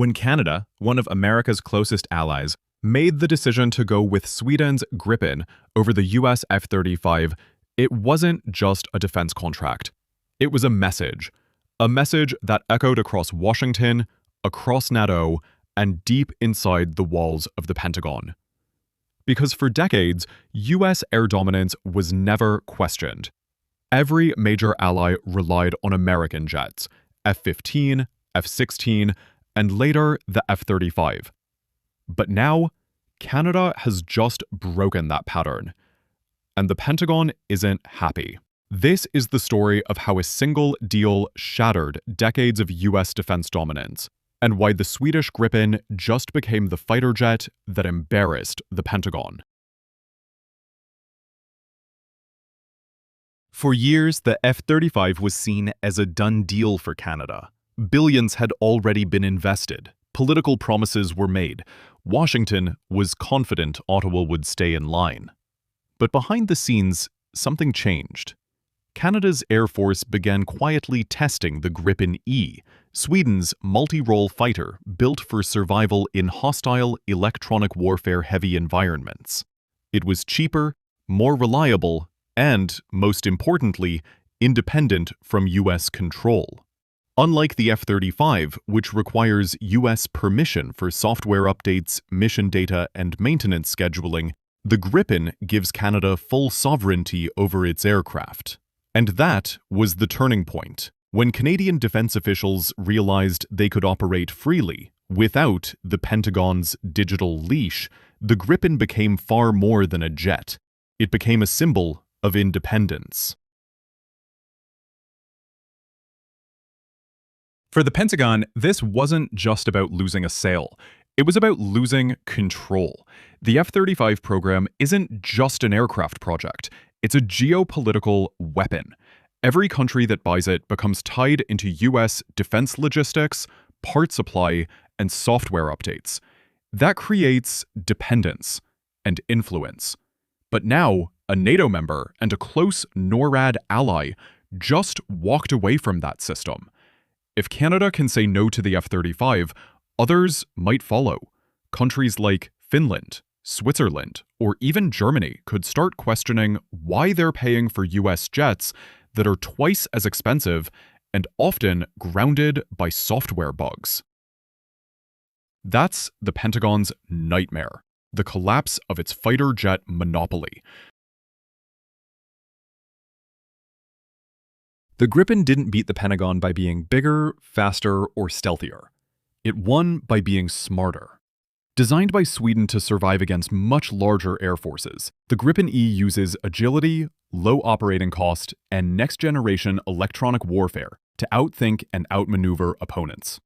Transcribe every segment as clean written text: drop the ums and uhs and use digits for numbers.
When Canada, one of America's closest allies, made the decision to go with Sweden's Gripen over the US F-35, it wasn't just a defense contract. It was a message that echoed across Washington, across NATO, and deep inside the walls of the Pentagon. Because for decades, US air dominance was never questioned. Every major ally relied on American jets, F-15, F-16, and later the F-35. But now, Canada has just broken that pattern, and the Pentagon isn't happy. This is the story of how a single deal shattered decades of US defense dominance, and why the Swedish Gripen just became the fighter jet that embarrassed the Pentagon. For years, the F-35 was seen as a done deal for Canada. Billions had already been invested. Political promises were made. Washington was confident Ottawa would stay in line. But behind the scenes, something changed. Canada's Air Force began quietly testing the Gripen E, Sweden's multi-role fighter built for survival in hostile electronic warfare-heavy environments. It was cheaper, more reliable, and, most importantly, independent from US control. Unlike the F-35, which requires US permission for software updates, mission data, and maintenance scheduling, the Gripen gives Canada full sovereignty over its aircraft. And that was the turning point, when Canadian defense officials realized they could operate freely, without the Pentagon's digital leash. The Gripen became far more than a jet. It became a symbol of independence. For the Pentagon, this wasn't just about losing a sale. It was about losing control. The F-35 program isn't just an aircraft project. It's a geopolitical weapon. Every country that buys it becomes tied into US defense logistics, part supply, and software updates. That creates dependence and influence. But now, a NATO member and a close NORAD ally just walked away from that system. If Canada can say no to the F-35, others might follow. Countries like Finland, Switzerland, or even Germany could start questioning why they're paying for US jets that are twice as expensive and often grounded by software bugs. That's the Pentagon's nightmare, the collapse of its fighter jet monopoly. The Gripen didn't beat the Pentagon by being bigger, faster, or stealthier. It won by being smarter. Designed by Sweden to survive against much larger air forces, the Gripen E uses agility, low operating cost, and next-generation electronic warfare to outthink and outmaneuver opponents.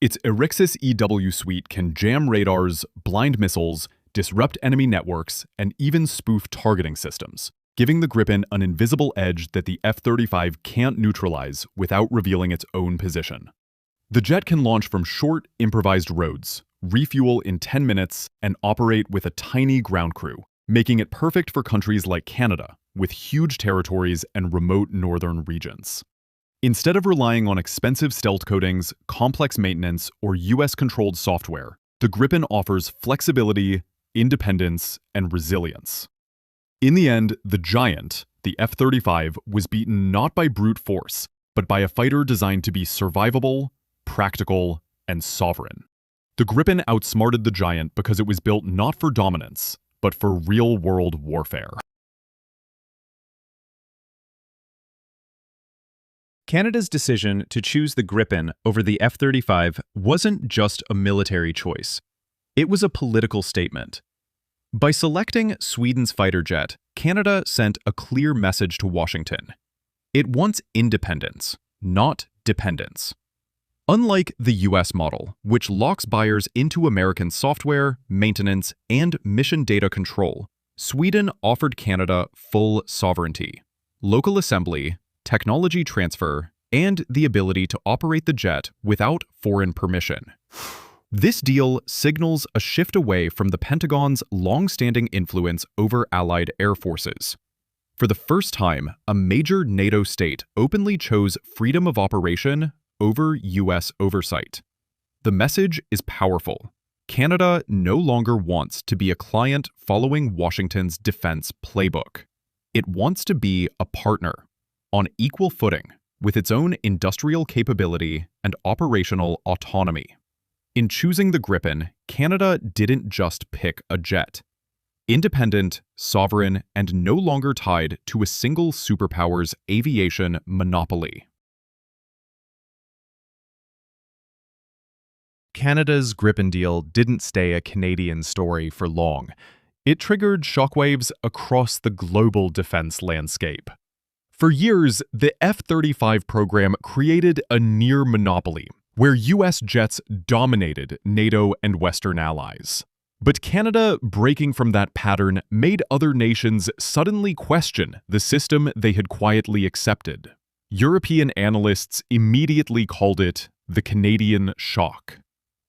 Its Erixis EW suite can jam radars, blind missiles, disrupt enemy networks, and even spoof targeting systems, giving the Gripen an invisible edge that the F-35 can't neutralize without revealing its own position. The jet can launch from short, improvised roads, refuel in 10 minutes, and operate with a tiny ground crew, making it perfect for countries like Canada, with huge territories and remote northern regions. Instead of relying on expensive stealth coatings, complex maintenance, or US-controlled software, the Gripen offers flexibility, independence, and resilience. In the end, the giant, the F-35, was beaten not by brute force, but by a fighter designed to be survivable, practical, and sovereign. The Gripen outsmarted the giant because it was built not for dominance, but for real-world warfare. Canada's decision to choose the Gripen over the F-35 wasn't just a military choice. It was a political statement. By selecting Sweden's fighter jet, Canada sent a clear message to Washington. It wants independence, not dependence. Unlike the US model, which locks buyers into American software, maintenance, and mission data control, Sweden offered Canada full sovereignty, local assembly, technology transfer, and the ability to operate the jet without foreign permission. This deal signals a shift away from the Pentagon's long-standing influence over Allied air forces. For the first time, a major NATO state openly chose freedom of operation over US oversight. The message is powerful. Canada no longer wants to be a client following Washington's defense playbook. It wants to be a partner, on equal footing, with its own industrial capability and operational autonomy. In choosing the Gripen, Canada didn't just pick a jet. Independent, sovereign, and no longer tied to a single superpower's aviation monopoly. Canada's Gripen deal didn't stay a Canadian story for long. It triggered shockwaves across the global defense landscape. For years, the F-35 program created a near monopoly, where US jets dominated NATO and Western allies. But Canada breaking from that pattern made other nations suddenly question the system they had quietly accepted. European analysts immediately called it the Canadian shock.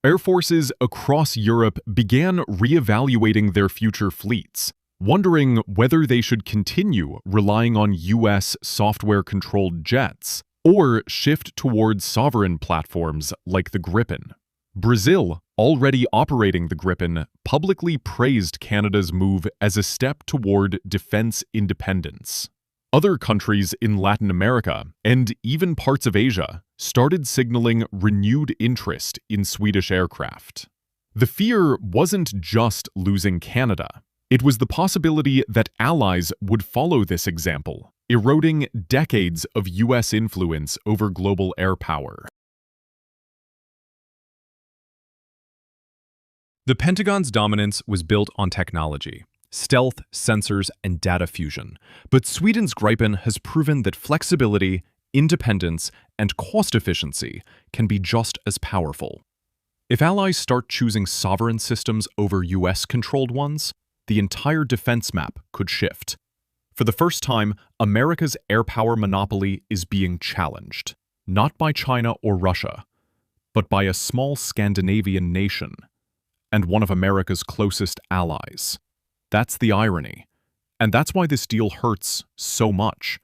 Air forces across Europe began reevaluating their future fleets, wondering whether they should continue relying on US software-controlled jets or shift towards sovereign platforms like the Gripen. Brazil, already operating the Gripen, publicly praised Canada's move as a step toward defense independence. Other countries in Latin America, and even parts of Asia, started signaling renewed interest in Swedish aircraft. The fear wasn't just losing Canada. It was the possibility that allies would follow this example, eroding decades of US influence over global air power. The Pentagon's dominance was built on technology, stealth, sensors, and data fusion. But Sweden's Gripen has proven that flexibility, independence, and cost efficiency can be just as powerful. If allies start choosing sovereign systems over US-controlled ones, the entire defense map could shift. For the first time, America's air power monopoly is being challenged, not by China or Russia, but by a small Scandinavian nation, and one of America's closest allies. That's the irony, and that's why this deal hurts so much.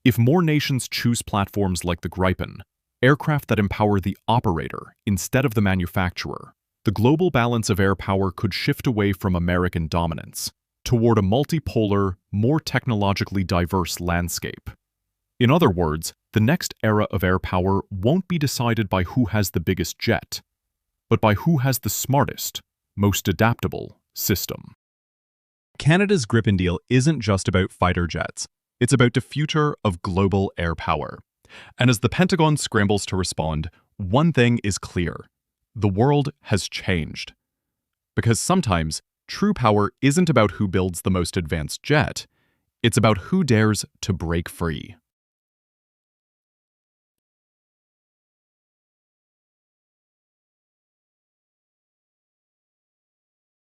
If more nations choose platforms like the Gripen, aircraft that empower the operator instead of the manufacturer, the global balance of air power could shift away from American dominance toward a multipolar, more technologically diverse landscape. In other words, the next era of air power won't be decided by who has the biggest jet, but by who has the smartest, most adaptable system. Canada's Gripen deal isn't just about fighter jets. It's about the future of global air power. And as the Pentagon scrambles to respond, one thing is clear. The world has changed. Because sometimes, true power isn't about who builds the most advanced jet. It's about who dares to break free.